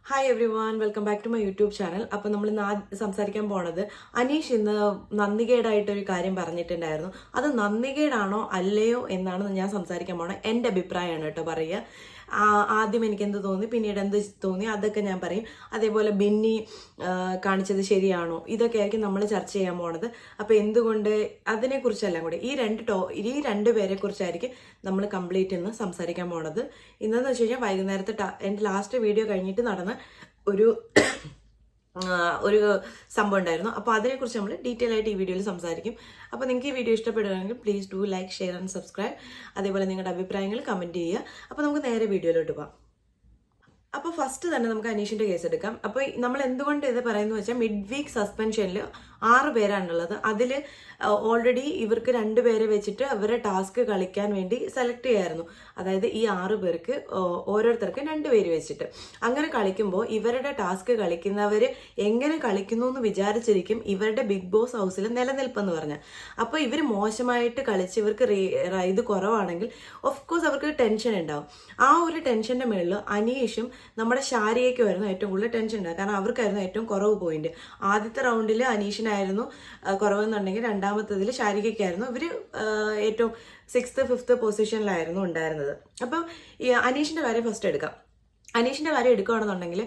Hi everyone, welcome back to my YouTube channel. അപ്പോൾ നമ്മൾ ഇന്ന് സംസാരിക്കാൻ പോണത് അനീഷ് ഇന്ന് നന്ദികേടായിട്ടൊരു കാര്യം പറഞ്ഞിട്ടുണ്ടായിരുന്നു. അത് നന്ദികേടാണോ അല്ലയോ എന്നാണ് ഞാൻ സംസാരിക്കാൻ പോണത്. എൻ്റെ അഭിപ്രായമാണ് കേട്ടോ പറയുക. ആദ്യം എനിക്ക് എന്ത് തോന്നി, പിന്നീട് എന്ത് തോന്നി, അതൊക്കെ ഞാൻ പറയും. അതേപോലെ ബിന്നി കാണിച്ചത് ശരിയാണോ, ഇതൊക്കെ ആയിരിക്കും നമ്മൾ ചർച്ച ചെയ്യാൻ പോണത്. അപ്പോൾ എന്തുകൊണ്ട് അതിനെക്കുറിച്ചെല്ലാം കൂടി ഈ രണ്ട് പേരെ കുറിച്ചായിരിക്കും നമ്മൾ കംപ്ലീറ്റ് ഇന്ന് സംസാരിക്കാൻ പോണത്. ഇന്നെന്ന് വെച്ച് കഴിഞ്ഞാൽ വൈകുന്നേരത്തെ എൻ്റെ ലാസ്റ്റ് വീഡിയോ കഴിഞ്ഞിട്ട് നടന്ന ഒരു ഒരു സംഭവം ഉണ്ടായിരുന്നു. അപ്പോൾ അതിനെക്കുറിച്ച് നമ്മൾ ഡീറ്റെയിൽ ആയിട്ട് ഈ വീഡിയോയിൽ സംസാരിക്കും. അപ്പോൾ നിങ്ങൾക്ക് ഈ വീഡിയോ ഇഷ്ടപ്പെടുകയാണെങ്കിൽ please do like, share and subscribe. അതേപോലെ നിങ്ങളുടെ അഭിപ്രായങ്ങൾ കമൻറ്റ് ചെയ്യുക. അപ്പോൾ നമുക്ക് നേരെ വീഡിയോയിലോട്ട് പോകാം. അപ്പോൾ ഫസ്റ്റ് തന്നെ നമുക്ക് അനീഷിന്റെ കേസ് എടുക്കാം. അപ്പോൾ നമ്മൾ എന്തുകൊണ്ട് ഇത് പറയുന്നത് വെച്ചാൽ മിഡ് വീക്ക് സസ്പെൻഷനിൽ 6 പേരാണുള്ളത്. അതിൽ ഓൾറെഡി ഇവർക്ക് 2 പേരെ വെച്ചിട്ട് അവരുടെ ടാസ്ക് കളിക്കാൻ വേണ്ടി സെലക്ട് ചെയ്യായിരുന്നു. അതായത് ഈ 6 പേർക്ക് ഓരോരുത്തർക്ക് 2 പേര് വെച്ചിട്ട് അങ്ങനെ കളിക്കുമ്പോൾ ഇവരുടെ ടാസ്ക് കളിക്കുന്നവർ എങ്ങനെ കളിക്കുന്നു എന്ന് വിചാരിച്ചിരിക്കും ഇവരുടെ ബിഗ് ബോസ് ഹൗസിൽ നിലനിൽപ്പെന്ന് പറഞ്ഞാൽ. അപ്പോൾ ഇവർ മോശമായിട്ട് കളിച്ച് ഇവർക്ക് ഇത് കുറവാണെങ്കിൽ ഓഫ് കോഴ്സ് അവർക്ക് ടെൻഷൻ ഉണ്ടാവും. ആ ഒരു ടെൻഷന്റെ മുകളിൽ അനീഷും നമ്മുടെ ശാരികയ്ക്കുമായിരുന്നു ഏറ്റവും കൂടുതൽ ടെൻഷൻ ഉണ്ടാകും. കാരണം അവർക്കായിരുന്നു ഏറ്റവും കുറവ് പോയിന്റ്. ആദ്യത്തെ റൗണ്ടിൽ അനീഷിനായിരുന്നു കുറവെന്നുണ്ടെങ്കിൽ രണ്ടാമത്തതിൽ ശാരികയ്ക്കായിരുന്നു. ഇവർ ഏറ്റവും 6th 5th പൊസിഷനിലായിരുന്നു ഉണ്ടായിരുന്നത്. അപ്പം ഈ അനീഷിന്റെ കാര്യം ഫസ്റ്റ് എടുക്കാം. അനീഷിന്റെ കാര്യം എടുക്കുകയാണെന്നുണ്ടെങ്കിൽ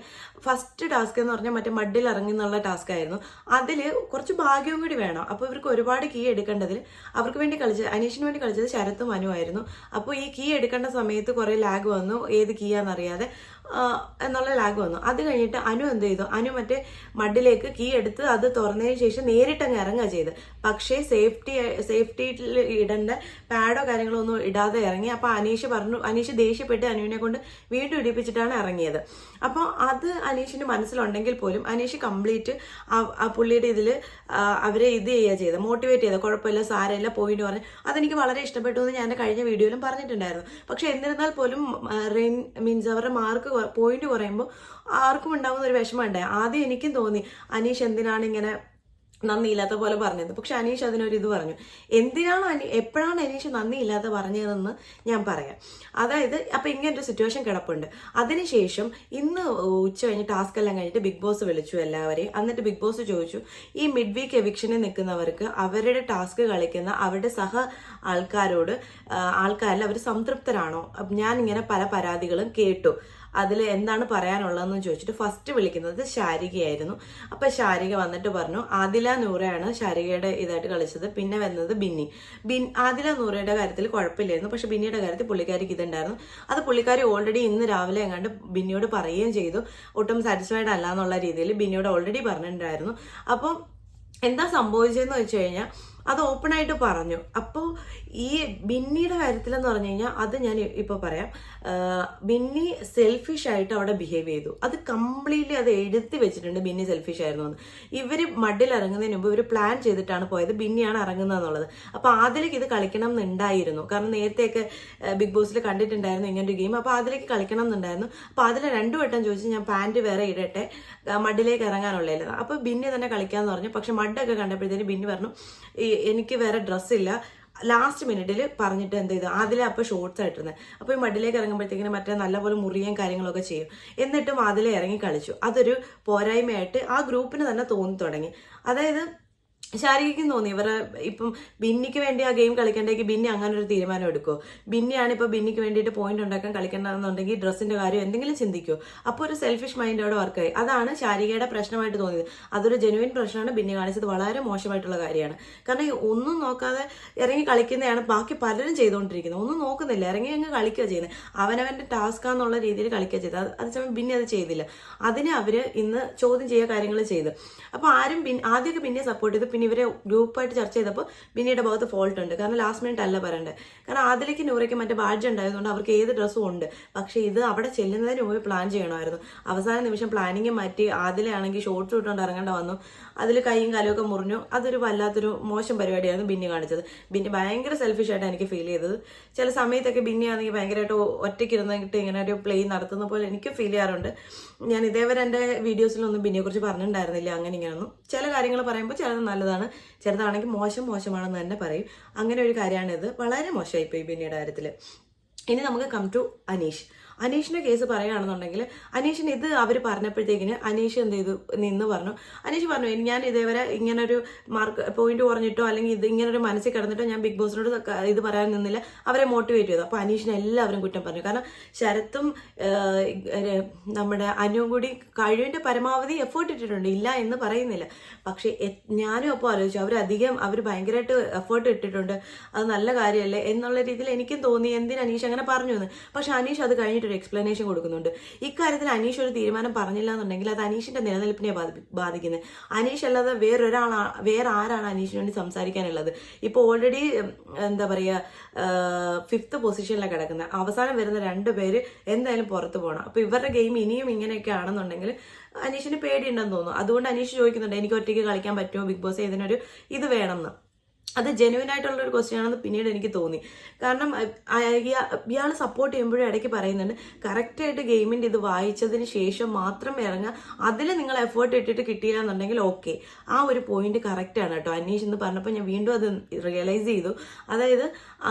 ഫസ്റ്റ് ടാസ്ക് എന്ന് പറഞ്ഞാൽ മറ്റേ മഡിൽ ഇറങ്ങി എന്നുള്ള ടാസ്ക് ആയിരുന്നു. അതിൽ കുറച്ച് ഭാഗ്യവും കൂടി വേണം. അപ്പോൾ ഇവർക്ക് ഒരുപാട് കീ എടുക്കേണ്ടതിൽ അവർക്ക് വേണ്ടി അനീഷിന് വേണ്ടി കളിച്ചത് ശരത്തും മനു ആയിരുന്നു. അപ്പോൾ ഈ കീ എടുക്കേണ്ട സമയത്ത് കുറേ ലാഗ് വന്നു, ഏത് കീയാണെന്നറിയാതെ എന്നുള്ള ലാഗ് വന്നു. അത് കഴിഞ്ഞിട്ട് അനു എന്ത് ചെയ്തു, അനു മറ്റേ മഡിലേക്ക് കീ എടുത്ത് അത് തുറന്നതിന് ശേഷം നേരിട്ട് അങ്ങ് ഇറങ്ങുക ചെയ്ത്. പക്ഷേ സേഫ്റ്റിയിൽ ഇടേണ്ട പാഡോ കാര്യങ്ങളോ ഒന്നും ഇടാതെ ഇറങ്ങി. അപ്പോൾ അനീഷ് ദേഷ്യപ്പെട്ട് അനുവിനെ കൊണ്ട് വീണ്ടും ഇടിപ്പിച്ചിട്ടാണ് ഇറങ്ങിയത്. അപ്പോൾ അത് അനീഷിന് മനസ്സിലുണ്ടെങ്കിൽ പോലും അനീഷ് കംപ്ലീറ്റ് പുള്ളിയുടെ ഇതിൽ അവരെ ഇത് ചെയ്യുക ചെയ്ത്, മോട്ടിവേറ്റ് ചെയ്ത, കുഴപ്പമില്ല സാരമില്ല പോയിന്റ് പറഞ്ഞ്. അതെനിക്ക് വളരെ ഇഷ്ടപ്പെട്ടു എന്ന് ഞാൻ കഴിഞ്ഞ വീഡിയോയിലും പറഞ്ഞിട്ടുണ്ടായിരുന്നു. പക്ഷെ എന്നിരുന്നാൽ പോലും മീൻസ് അവരുടെ മാർക്ക് പോയിന്റ് കുറയുമ്പോൾ ആർക്കും ഉണ്ടാകുന്ന ഒരു വിഷമം ഉണ്ടായി. ആദ്യം എനിക്കും തോന്നി അനീഷ് എന്തിനാണ് ഇങ്ങനെ നന്ദിയില്ലാത്ത പോലെ പറഞ്ഞത്. പക്ഷെ അനീഷ് അതിനൊരു ഇത് പറഞ്ഞു. എപ്പോഴാണ് അനീഷ് നന്ദിയില്ലാത്ത പറഞ്ഞതെന്ന് ഞാൻ പറയാം. അതായത് അപ്പൊ ഇങ്ങനൊരു സിറ്റുവേഷൻ കിടപ്പുണ്ട്. അതിനുശേഷം ഇന്ന് ഉച്ച കഴിഞ്ഞ് ടാസ്ക് എല്ലാം കഴിഞ്ഞിട്ട് ബിഗ് ബോസ് വിളിച്ചു എല്ലാവരെയും. എന്നിട്ട് ബിഗ് ബോസ് ചോദിച്ചു, ഈ മിഡ് വീക്ക് എവിക്ഷനിൽ നിൽക്കുന്നവർക്ക് അവരുടെ ടാസ്ക് കളിക്കുന്ന അവരുടെ ആൾക്കാരിൽ അവർ സംതൃപ്തരാണോ? ഞാൻ ഇങ്ങനെ പല പരാതികളും കേട്ടു, അതിൽ എന്താണ് പറയാനുള്ളതെന്ന് ചോദിച്ചിട്ട് ഫസ്റ്റ് വിളിക്കുന്നത് ശാരികയായിരുന്നു. അപ്പൊ ശാരിക വന്നിട്ട് പറഞ്ഞു ആദില നൂറയാണ് ശാരികയുടെ ഇതായിട്ട് കളിച്ചത്. പിന്നെ വന്നത് ആദില നൂറയുടെ കാര്യത്തിൽ കുഴപ്പമില്ലായിരുന്നു, പക്ഷെ ബിന്നിയുടെ കാര്യത്തിൽ പുള്ളിക്കാരിക്ക് ഇതുണ്ടായിരുന്നു. അത് പുള്ളിക്കാരി ഓൾറെഡി ഇന്ന് രാവിലെ എങ്ങാണ്ട് ബിന്നിയോട് പറയുകയും ചെയ്തു. ഒട്ടും സാറ്റിസ്ഫൈഡ് അല്ല എന്നുള്ള രീതിയിൽ ബിന്നിയോട് ഓൾറെഡി പറഞ്ഞിട്ടുണ്ടായിരുന്നു. അപ്പം എന്താ സംഭവിച്ചതെന്ന് വെച്ച് കഴിഞ്ഞാൽ അത് ഓപ്പൺ ആയിട്ട് പറഞ്ഞു. അപ്പോൾ ഈ ബിന്നിയുടെ കാര്യത്തിലെന്ന് പറഞ്ഞു കഴിഞ്ഞാൽ അത് ഞാൻ ഇപ്പോൾ പറയാം. ബിന്നി സെൽഫിഷ് ആയിട്ട് അവിടെ ബിഹേവ് ചെയ്തു. അത് കംപ്ലീറ്റ്ലി അത് എഴുതി വെച്ചിട്ടുണ്ട് ബിന്നി സെൽഫിഷ് ആയിരുന്നു എന്ന്. ഇവർ മഡിൽ ഇറങ്ങുന്നതിന് മുമ്പ് ഇവർ പ്ലാൻ ചെയ്തിട്ടാണ് പോയത്, ബിന്നിയാണ് ഇറങ്ങുന്നത് എന്നുള്ളത്. അപ്പോൾ അതിലേക്ക് ഇത് കളിക്കണം എന്നുണ്ടായിരുന്നു. കാരണം നേരത്തെയൊക്കെ ബിഗ് ബോസിൽ കണ്ടിട്ടുണ്ടായിരുന്നു ഇങ്ങനൊരു ഗെയിം. അപ്പോൾ അതിലേക്ക് കളിക്കണം എന്നുണ്ടായിരുന്നു. അപ്പോൾ അതിൽ 2 വട്ടം ചോദിച്ചു ഞാൻ പാൻറ് വേറെ ഇടട്ടെ, മഡിലേക്ക് ഇറങ്ങാനുള്ളതല്ല. അപ്പോൾ ബിന്നി തന്നെ കളിക്കാമെന്ന് പറഞ്ഞു. പക്ഷെ മഡൊക്കെ കണ്ടപ്പോഴത്തേന് ബിന്നി പറഞ്ഞു എനിക്ക് വേറെ ഡ്രസ്സില്ല. ലാസ്റ്റ് മിനിറ്റിൽ പറഞ്ഞിട്ട് എന്ത് ചെയ്തു, അതിലെ അപ്പോൾ ഷോർട്സ് ആയിട്ടിരുന്നത്. അപ്പോൾ ഈ മഡിലേക്ക് ഇറങ്ങുമ്പോഴത്തേക്കിന് മറ്റേ നല്ലപോലെ മുറിയും കാര്യങ്ങളൊക്കെ ചെയ്യും. എന്നിട്ടും അതിലെ ഇറങ്ങി കളിച്ചു. അതൊരു പോരായ്മയായിട്ട് ആ ഗ്രൂപ്പിന് തന്നെ തോന്നി തുടങ്ങി. അതായത് ശാരികയ്ക്കും തോന്നി ഇവരെ ഇപ്പം ബിന്നിക്ക് വേണ്ടി ആ ഗെയിം കളിക്കണ്ടെങ്കിൽ ബിന്നി അങ്ങനെ ഒരു തീരുമാനം എടുക്കുമോ? ബിന്നിയാണ് ഇപ്പോൾ ബിന്നിക്ക് വേണ്ടിയിട്ട് പോയിന്റ് ഉണ്ടാക്കാൻ കളിക്കേണ്ടതെന്നുണ്ടെങ്കിൽ ഡ്രസ്സിന്റെ കാര്യം എന്തെങ്കിലും ചിന്തിക്കുമോ? അപ്പോൾ ഒരു സെൽഫിഷ് മൈൻഡ് അവിടെ വർക്കായി. അതാണ് ശാരികയുടെ പ്രശ്നമായിട്ട് തോന്നിയത്. അതൊരു ജെനുവിൻ പ്രശ്നമാണ് ബിന്നി കാണിച്ചത്. വളരെ മോശമായിട്ടുള്ള കാര്യമാണ്. കാരണം ഒന്നും നോക്കാതെ ഇറങ്ങി കളിക്കുന്നതാണ് ബാക്കി പലരും ചെയ്തുകൊണ്ടിരിക്കുന്നത്. ഒന്നും നോക്കുന്നില്ല, ഇറങ്ങി അങ്ങ് കളിക്കുക ചെയ്യുന്നത്. അവനവന്റെ ടാസ്കാന്നുള്ള രീതിയിൽ കളിക്കുക ചെയ്തത്. അതേസമയം ബിന്നി അത് ചെയ്തില്ല. അതിനെ അവര് ഇന്ന് ചോദ്യം ചെയ്യുക കാര്യങ്ങൾ ചെയ്ത്. അപ്പോൾ ആദ്യമൊക്കെ ബിന്നിയെ സപ്പോർട്ട് ചെയ്തു. പിന്നെ ഇവരെ ഗ്രൂപ്പായിട്ട് ചർച്ച ചെയ്തപ്പോൾ ബിന്നിയുടെ ഭാഗത്ത് ഫോൾട്ട് ഉണ്ട്. കാരണം ലാസ്റ്റ് മിനിറ്റ് അല്ല പറയണ്ടേ. കാരണം ആദിലേക്ക് നൂറയ്ക്ക് മറ്റേ ബാഡ്ജ് ഉണ്ടായതുകൊണ്ട് അവർക്ക് ഏത് ഡ്രസ്സും ഉണ്ട്. പക്ഷെ ഇത് അവിടെ ചെല്ലുന്നതിന് മുമ്പ് പ്ലാൻ ചെയ്യണമായിരുന്നു. അവസാന നിമിഷം പ്ലാനിങ് മാറ്റി ആദിലാണെങ്കിൽ ഷോർട്ട്സ് ഇട്ടുകൊണ്ട് ഇറങ്ങേണ്ട വന്നു. അതിൽ കൈയും കാലുമൊക്കെ മുറിഞ്ഞു. അതൊരു വല്ലാത്തൊരു മോശം പരിപാടിയായിരുന്നു ബിന്നി കാണിച്ചത്. ബിന്നി ഭയങ്കര സെൽഫിഷ് ആയിട്ടാണ് എനിക്ക് ഫീൽ ചെയ്തത്. ചില സമയത്തൊക്കെ ബിന്നി ആണെങ്കിൽ ഭയങ്കരമായിട്ട് ഒറ്റയ്ക്ക് ഇരുന്നിട്ട് ഇങ്ങനെ ഒരു പ്ലേ നടത്തുന്ന പോലെ എനിക്ക് ഫീൽ ചെയ്യാറുണ്ട്. ഞാൻ ഇതേവരെ എൻ്റെ വീഡിയോസിലൊന്നും ബിന്നിയെ കുറിച്ച് പറഞ്ഞിട്ടുണ്ടായിരുന്നില്ല. അങ്ങനെ ഇങ്ങനെയൊന്നും ചില കാര്യങ്ങൾ പറയുമ്പോൾ ചിലത് നല്ലതാണ്, ചിലതാണെങ്കിൽ മോശമാണെന്ന് തന്നെ പറയും. അങ്ങനെ ഒരു കാര്യമാണിത്. വളരെ മോശമായിപ്പോയി ബിന്നിയുടെ കാര്യത്തിൽ. ഇനി നമുക്ക് കം ടു അനീഷ്. അനീഷിന്റെ കേസ് പറയുകയാണെന്നുണ്ടെങ്കിൽ അനീഷിന് ഇത് അവർ പറഞ്ഞപ്പോഴത്തേക്കിന് അനീഷ് എന്ത് ചെയ്തു നിന്ന് പറഞ്ഞു. അനീഷ് പറഞ്ഞു ഞാൻ ഇതേവരെ ഇങ്ങനൊരു പോയിന്റ് കുറഞ്ഞിട്ടോ അല്ലെങ്കിൽ ഇത് ഇങ്ങനൊരു മനസ്സിൽ കിടന്നിട്ടോ ഞാൻ ബിഗ് ബോസിനോട് ഇത് പറയാൻ നിന്നില്ല, അവരെ മോട്ടിവേറ്റ് ചെയ്തു. അപ്പോൾ അനീഷിനെ എല്ലാവരും കുറ്റം പറഞ്ഞു. കാരണം ശരത്തും നമ്മുടെ അനുവും കൂടി കഴിവിന്റെ പരമാവധി എഫേർട്ട് ഇട്ടിട്ടുണ്ട്, ഇല്ല എന്ന് പറയുന്നില്ല. പക്ഷെ ഞാനും അപ്പോൾ ആലോചിച്ചു അവർ ഭയങ്കരമായിട്ട് എഫേർട്ട് ഇട്ടിട്ടുണ്ട്, അത് നല്ല കാര്യമല്ലേ എന്നുള്ള രീതിയിൽ എനിക്കും തോന്നി എന്തിന് അനീഷ് അങ്ങനെ പറഞ്ഞു എന്ന്. പക്ഷെ അനീഷ് അത് കഴിഞ്ഞിട്ടൊരു എക്സ്പ്ലനേഷൻ കൊടുക്കുന്നുണ്ട്. ഇക്കാര്യത്തിൽ അനീഷ് ഒരു തീരുമാനം പറഞ്ഞില്ല എന്നുണ്ടെങ്കിൽ അത് അനീഷിന്റെ നിലനിൽപ്പിനെ ബാധിക്കുന്നത്. അനീഷ് അല്ലാതെ വേറെ ആരാണ് അനീഷിന് വേണ്ടി സംസാരിക്കാനുള്ളത്? ഇപ്പോൾ ഓൾറെഡി എന്താ പറയുക 5th പൊസിഷനിലാണ് കിടക്കുന്നത്. അവസാനം വരുന്ന 2 പേര് എന്തായാലും പുറത്തു പോകണം. അപ്പോൾ ഇവരുടെ ഗെയിം ഇനിയും ഇങ്ങനെയൊക്കെ ആണെന്നുണ്ടെങ്കിൽ അനീഷിന് പേടിയുണ്ടെന്ന് തോന്നുന്നു. അതുകൊണ്ട് അനീഷ് ചോദിക്കുന്നുണ്ട് എനിക്ക് ഒറ്റയ്ക്ക് കളിക്കാൻ പറ്റുമോ ബിഗ് ബോസ്, ഇതിനൊരു ഇത് വേണമെന്ന്. അത് ജെന്യുവൻ ആയിട്ടുള്ള ഒരു ക്വസ്റ്റ്യൻ ആണെന്ന് പിന്നീട് എനിക്ക് തോന്നി. കാരണം ഇയാൾ സപ്പോർട്ട് ചെയ്യുമ്പോഴും ഇടയ്ക്ക് പറയുന്നുണ്ട് കറക്റ്റായിട്ട് ഗെയിമിൻ്റെ ഇത് വായിച്ചതിന് ശേഷം മാത്രം ഇറങ്ങുക, അതിൽ നിങ്ങൾ എഫേർട്ട് ഇട്ടിട്ട് കിട്ടിയില്ല എന്നുണ്ടെങ്കിൽ ഓക്കെ. ആ ഒരു പോയിന്റ് കറക്റ്റാണ് കേട്ടോ. അനീഷ് എന്ന് പറഞ്ഞപ്പോൾ ഞാൻ വീണ്ടും അത് റിയലൈസ് ചെയ്തു. അതായത്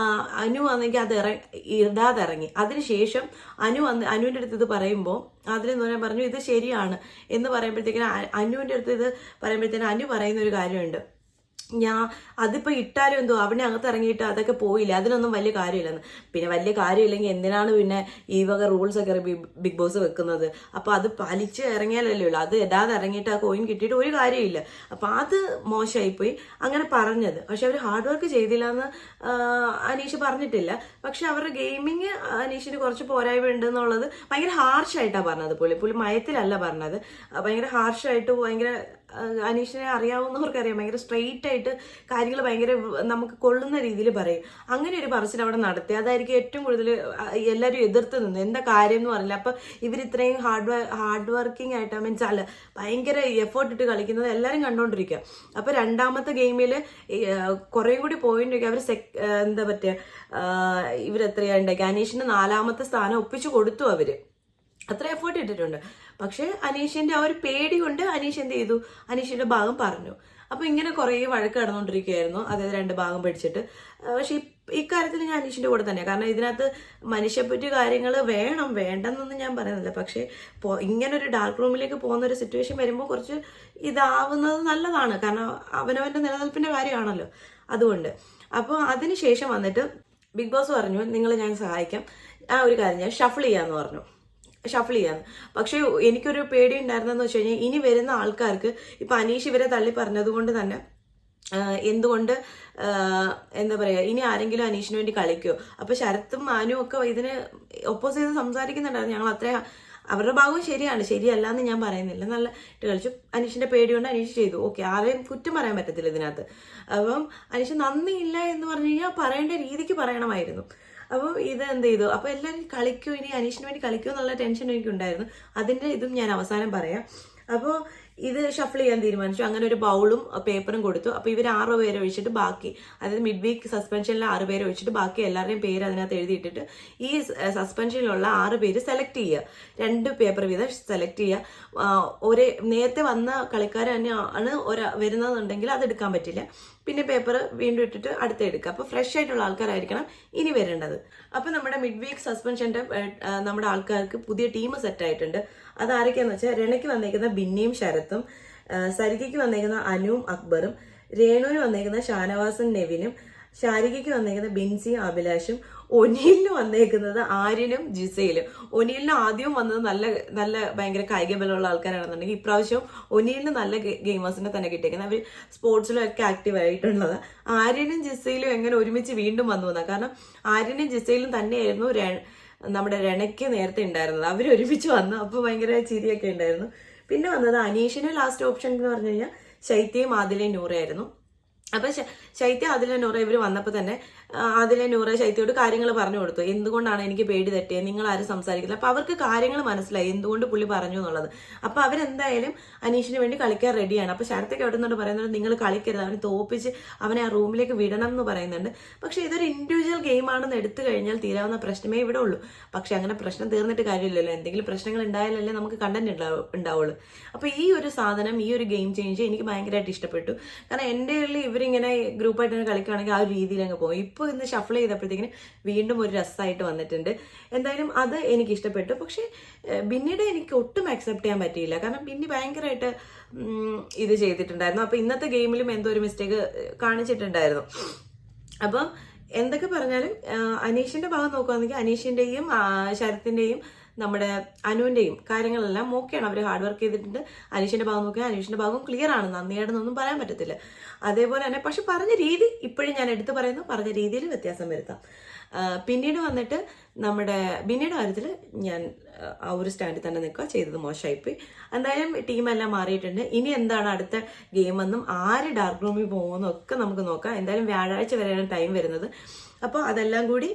അനു വന്നെങ്കിൽ അത് ഇടാതെ ഇറങ്ങി. അതിനുശേഷം അനുവിൻ്റെ അടുത്ത് ഇത് പറയുമ്പോൾ അതിലെന്ന് പറയാൻ പറഞ്ഞു ഇത് ശരിയാണ് എന്ന് പറയുമ്പോഴത്തേക്കിന് അനുവിൻ്റെ അടുത്ത് ഇത് പറയുമ്പോഴത്തേനും അനു പറയുന്ന ഒരു കാര്യമുണ്ട്, അതിപ്പോൾ ഇട്ടാലും എന്തോ അവനെ അകത്ത് ഇറങ്ങിയിട്ട് അതൊക്കെ പോയില്ല, അതിനൊന്നും വലിയ കാര്യമില്ലെന്ന്. പിന്നെ വലിയ കാര്യമില്ലെങ്കിൽ എന്തിനാണ് പിന്നെ ഈ വക റൂൾസ് ഒക്കെ ബിഗ് ബോസ് വെക്കുന്നത്? അപ്പോൾ അത് പാലിച്ച് ഇറങ്ങിയാലല്ലേ ഉള്ളൂ, അത് ഇടാതെ ഇറങ്ങിയിട്ട് ആ കോയിൻ കിട്ടിയിട്ട് ഒരു കാര്യമില്ല. അപ്പോൾ അത് മോശമായിപ്പോയി അങ്ങനെ പറഞ്ഞത്. പക്ഷെ അവർ ഹാർഡ് വർക്ക് ചെയ്തില്ല എന്ന് അനീഷ് പറഞ്ഞിട്ടില്ല. പക്ഷെ അവരുടെ ഗെയിമിങ് അനീഷിന് കുറച്ച് പോരായ്മ ഉണ്ടെന്നുള്ളത് ഭയങ്കര ഹാർഷായിട്ടാണ് പറഞ്ഞത്. പുള്ളി മയത്തിലല്ല പറഞ്ഞത്, ഭയങ്കര ഹാർഷായിട്ട് ഭയങ്കര അനീഷിനെ അറിയാവുന്നവർക്കറിയാം ഭയങ്കര സ്ട്രെയിറ്റ് ആയിട്ട് കാര്യങ്ങൾ ഭയങ്കര നമുക്ക് കൊള്ളുന്ന രീതിയിൽ പറയും. അങ്ങനെ ഒരു പറച്ചിൽ അവിടെ നടത്തി. അതായിരിക്കും ഏറ്റവും കൂടുതൽ എല്ലാവരും എതിർത്ത് നിന്ന് എന്താ കാര്യം എന്ന് പറഞ്ഞില്ല. അപ്പം ഇവർ ഇത്രയും ഹാർഡ് വർക്കിംഗ് ആയിട്ട് മീൻസ് അല്ല ഭയങ്കര എഫേർട്ട് ഇട്ട് കളിക്കുന്നത് എല്ലാവരും കണ്ടുകൊണ്ടിരിക്കുക. അപ്പം രണ്ടാമത്തെ ഗെയിമിൽ കുറേ കൂടി പോയിന്റ് അവർ എന്താ പറ്റുക ഇവരെത്രയാ ഉണ്ടാക്കി അനീഷിന് 4ാമത്തെ സ്ഥാനം ഒപ്പിച്ചു കൊടുത്തു. അവര് അത്ര എഫേർട്ട് ഇട്ടിട്ടുണ്ട്. പക്ഷെ അനീഷിന്റെ ആ ഒരു പേടി കൊണ്ട് അനീഷ് എന്ത് ചെയ്തു, അനീഷിന്റെ ഭാഗം പറഞ്ഞു. അപ്പൊ ഇങ്ങനെ കുറേ വഴക്ക് നടന്നുകൊണ്ടിരിക്കുകയായിരുന്നു, അതായത് 2 ഭാഗം പഠിച്ചിട്ട്. പക്ഷെ ഇക്കാര്യത്തിൽ ഞാൻ അനീഷിന്റെ കൂടെ തന്നെയാണ്. കാരണം ഇതിനകത്ത് മനുഷ്യപ്പറ്റി കാര്യങ്ങൾ വേണ്ടെന്നൊന്നും ഞാൻ പറയുന്നില്ല. പക്ഷെ ഇങ്ങനൊരു ഡാർക്ക് റൂമിലേക്ക് പോകുന്ന ഒരു സിറ്റുവേഷൻ വരുമ്പോൾ കുറച്ച് ഇതാവുന്നത് നല്ലതാണ്. കാരണം അവനവന്റെ നിലനിൽപ്പിന്റെ കാര്യമാണല്ലോ, അതുകൊണ്ട്. അപ്പോൾ അതിനുശേഷം വന്നിട്ട് ബിഗ് ബോസ് പറഞ്ഞു നിങ്ങൾ ഞാൻ സഹായിക്കാം, ആ ഒരു കാര്യം ഞാൻ ഷഫിൾ ചെയ്യാന്ന് പറഞ്ഞു. പക്ഷെ എനിക്കൊരു പേടി ഉണ്ടായിരുന്നെന്ന് വെച്ച് കഴിഞ്ഞാൽ ഇനി വരുന്ന ആൾക്കാർക്ക് ഇപ്പൊ അനീഷ് ഇവരെ തള്ളി പറഞ്ഞതുകൊണ്ട് തന്നെ എന്തുകൊണ്ട് എന്താ പറയുക ഇനി ആരെങ്കിലും അനീഷിന് വേണ്ടി കളിക്കുമോ? അപ്പൊ ശരത്തും മാനും ഒക്കെ ഇതിന് ഒപ്പോസ് ചെയ്ത് സംസാരിക്കുന്നുണ്ടായിരുന്നു. ഞങ്ങൾ അത്ര അവരുടെ ഭാഗവും ശരിയല്ല എന്ന് ഞാൻ പറയുന്നില്ല, നല്ല കളിച്ചു. അനീഷിന്റെ പേടി കൊണ്ട് അനീഷ് ചെയ്തു, ഓക്കെ, ആരെയും കുറ്റം പറയാൻ പറ്റത്തില്ല ഇതിനകത്ത്. അപ്പം അനീഷ് നന്ദിയില്ല എന്ന് പറഞ്ഞു കഴിഞ്ഞാൽ പറയേണ്ട രീതിക്ക് പറയണമായിരുന്നു. അപ്പോൾ ഇത് എന്ത് ചെയ്തു, അപ്പോൾ എല്ലാവരും കളിക്കൂ, ഇനി അനീഷിന് വേണ്ടി കളിക്കൂ എന്നുള്ള ടെൻഷൻ എനിക്കുണ്ടായിരുന്നു. അതിൻ്റെ ഇതും ഞാൻ അവസാനം പറയാം. അപ്പോൾ ഇത് ഷഫിൾ ചെയ്യാൻ തീരുമാനിച്ചു. അങ്ങനെ ഒരു ബൗളും പേപ്പറും കൊടുത്തു. അപ്പോൾ ഇവർ 6 പേരെ ഒഴിച്ചിട്ട് ബാക്കി, അതായത് മിഡ് വീക്ക് സസ്പെൻഷനിൽ 6 പേരെ ഒഴിച്ചിട്ട് ബാക്കി എല്ലാവരുടെയും പേര് അതിനകത്ത് എഴുതിയിട്ടിട്ട് ഈ സസ്പെൻഷനിലുള്ള 6 പേര് സെലക്ട് ചെയ്യുക. 2 പേപ്പർ വീതം സെലക്ട് ചെയ്യുക. നേരത്തെ വന്ന കളിക്കാർ തന്നെയാണ് വരുന്നതെന്നുണ്ടെങ്കിൽ അത് എടുക്കാൻ പറ്റില്ല. പിന്നെ പേപ്പർ വീണ്ടും ഇട്ടിട്ട് അടുത്ത് എടുക്കുക. അപ്പോൾ ഫ്രഷ് ആയിട്ടുള്ള ആൾക്കാരായിരിക്കണം ഇനി വരേണ്ടത്. അപ്പോൾ നമ്മുടെ മിഡ് വീക്ക് സസ്പെൻഷൻ്റെ നമ്മുടെ ആൾക്കാർക്ക് പുതിയ ടീം സെറ്റ് ആയിട്ടുണ്ട്. അതാരൊക്കെയാന്ന് വെച്ചാൽ രണയ്ക്ക് വന്നേക്കുന്ന ബിന്നിയും ശരത്തും, സരികയ്ക്ക് വന്നേക്കുന്ന അനുവും അക്ബറും, രേണുവിന് വന്നേക്കുന്ന ഷാനവാസും നെവിനും, ശാരികയ്ക്ക് വന്നേക്കുന്ന ബിൻസിയും അഭിലാഷും, ഒനീലിന് വന്നേക്കുന്നത് ആര്യനും ജിസയിലും. ഒനീലിന് ആദ്യവും വന്നത് നല്ല ഭയങ്കര കായിക ബലമുള്ള ആൾക്കാരാണെന്നുണ്ടെങ്കിൽ ഇപ്രാവശ്യവും ഒനീലിന് നല്ല ഗെയിമേഴ്സിനെ തന്നെ കിട്ടിയേക്കുന്നത്. അവർ സ്പോർട്സിലും ഒക്കെ ആക്റ്റീവ് ആയിട്ടുള്ളത്. ആര്യനും ജിസയിലും എങ്ങനെ ഒരുമിച്ച് വീണ്ടും വന്നു എന്നാണ്. കാരണം ആര്യനും ജിസയിലും തന്നെയായിരുന്നു നമ്മുടെ രണയ്ക്ക് നേരത്തെ ഉണ്ടായിരുന്നത്. അവർ ഒരുമിച്ച് വന്നു, അപ്പോൾ ഭയങ്കര ചിരിയൊക്കെ ഉണ്ടായിരുന്നു. പിന്നെ വന്നത് അനീഷിന് ലാസ്റ്റ് ഓപ്ഷൻ എന്ന് പറഞ്ഞു കഴിഞ്ഞാൽ ശൈത്യയും ആദിലയും നൂറയായിരുന്നു. അപ്പൊ ശൈത്യ ആദില നൂറ ഇവർ വന്നപ്പോൾ തന്നെ ആദില നൂറ ശൈത്യയോട് കാര്യങ്ങൾ പറഞ്ഞു കൊടുത്തു. എന്തുകൊണ്ടാണ് എനിക്ക് പേടി തട്ടിയത്, നിങ്ങൾ ആരും സംസാരിക്കില്ല. അപ്പൊ അവർക്ക് കാര്യങ്ങൾ മനസ്സിലായി എന്തുകൊണ്ട് പുള്ളി പറഞ്ഞു എന്നുള്ളത്. അപ്പൊ അവരെന്തായാലും അനീഷിന് വേണ്ടി കളിക്കാൻ റെഡിയാണ്. അപ്പൊ ശരത്തൊക്കെ എവിടെ നിന്നോട് പറയുന്നത് നിങ്ങൾ കളിക്കരുത്, അവനെ തോപ്പിച്ച് അവനെ ആ റൂമിലേക്ക് വിടണം എന്ന് പറയുന്നുണ്ട്. പക്ഷെ ഇതൊരു ഇൻഡിവിജ്വൽ ഗെയിമാണെന്ന് എടുത്തു കഴിഞ്ഞാൽ തീരാവുന്ന പ്രശ്നമേ ഇവിടെ ഉള്ളൂ. പക്ഷെ അങ്ങനെ പ്രശ്നം തീർന്നിട്ട് കാര്യമില്ലല്ലോ, എന്തെങ്കിലും പ്രശ്നങ്ങൾ ഉണ്ടായാലല്ലേ നമുക്ക് കണ്ടന്റ് ഉണ്ടാവുള്ളൂ. അപ്പൊ ഈ ഒരു സാധനം, ഈ ഒരു ഗെയിം ചേഞ്ച് എനിക്ക് ഭയങ്കരമായിട്ട് ഇഷ്ടപ്പെട്ടു. കാരണം എൻ്റെ ഉള്ളിൽ ഇവരിങ്ങനെ ഗ്രൂപ്പായിട്ട് തന്നെ കളിക്കുകയാണെങ്കിൽ ആ ഒരു രീതിയിൽ അങ്ങ് പോകും. ഇപ്പോൾ ഇന്ന് ഷഫിൾ ചെയ്തപ്പോഴത്തേക്കിന് വീണ്ടും ഒരു രസമായിട്ട് വന്നിട്ടുണ്ട്. എന്തായാലും അത് എനിക്ക് ഇഷ്ടപ്പെട്ടു. പക്ഷേ ബിന്നിയുടെ എനിക്ക് ഒട്ടും അക്സെപ്റ്റ് ചെയ്യാൻ പറ്റിയില്ല. കാരണം ബിന്നി ഭയങ്കരമായിട്ട് ഇത് ചെയ്തിട്ടുണ്ടായിരുന്നു. അപ്പോൾ ഇന്നത്തെ ഗെയിമിലും എന്തോ ഒരു മിസ്റ്റേക്ക് കാണിച്ചിട്ടുണ്ടായിരുന്നു. അപ്പം എന്തൊക്കെ പറഞ്ഞാലും അനീഷിന്റെ ഭാഗം നോക്കുകയാണെങ്കിൽ അനീഷിന്റെയും ശരത്തിന്റെയും നമ്മുടെ അനുവിന്റെയും കാര്യങ്ങളെല്ലാം ഓക്കെയാണ്. അവർ ഹാർഡ് വർക്ക് ചെയ്തിട്ടുണ്ട്. അനീഷിന്റെ ഭാഗം നോക്കിയാൽ അനീഷിന്റെ ഭാഗം ക്ലിയർ ആണ്. നന്ദിയായിട്ടൊന്നും പറയാൻ പറ്റത്തില്ല. അതേപോലെ തന്നെ പക്ഷെ പറഞ്ഞ രീതി ഇപ്പോഴും ഞാൻ എടുത്തു പറയുന്നു, പറഞ്ഞ രീതിയിൽ വ്യത്യാസം വരുത്താം. പിന്നീട് വന്നിട്ട് നമ്മുടെ ബിന്നിയുടെ കാര്യത്തിൽ ഞാൻ ആ ഒരു സ്റ്റാൻഡിൽ തന്നെ നിൽക്കുക, ചെയ്തത് മോശമായിപ്പോയി. എന്തായാലും ടീമെല്ലാം മാറിയിട്ടുണ്ട്. ഇനി എന്താണ് അടുത്ത ഗെയിമെന്നും ആര് ഡാർക്ക് റൂമിൽ പോകുമെന്നും ഒക്കെ നമുക്ക് നോക്കാം. എന്തായാലും വ്യാഴാഴ്ച വരെയാണ് ടൈം വരുന്നത്. അപ്പോൾ അതെല്ലാം കൂടി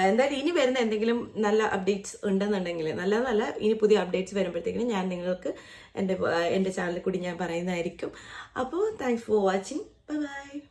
എന്തായാലും ഇനി വരുന്ന എന്തെങ്കിലും നല്ല അപ്ഡേറ്റ്സ് ഉണ്ടെന്നുണ്ടെങ്കിൽ നല്ലതല്ല, ഇനി പുതിയ അപ്ഡേറ്റ്സ് വരുമ്പോഴത്തേക്കിനും ഞാൻ നിങ്ങൾക്ക് എൻ്റെ ചാനലിൽ കൂടി ഞാൻ പറയുന്നതായിരിക്കും. അപ്പോൾ thanks for watching. Bye bye.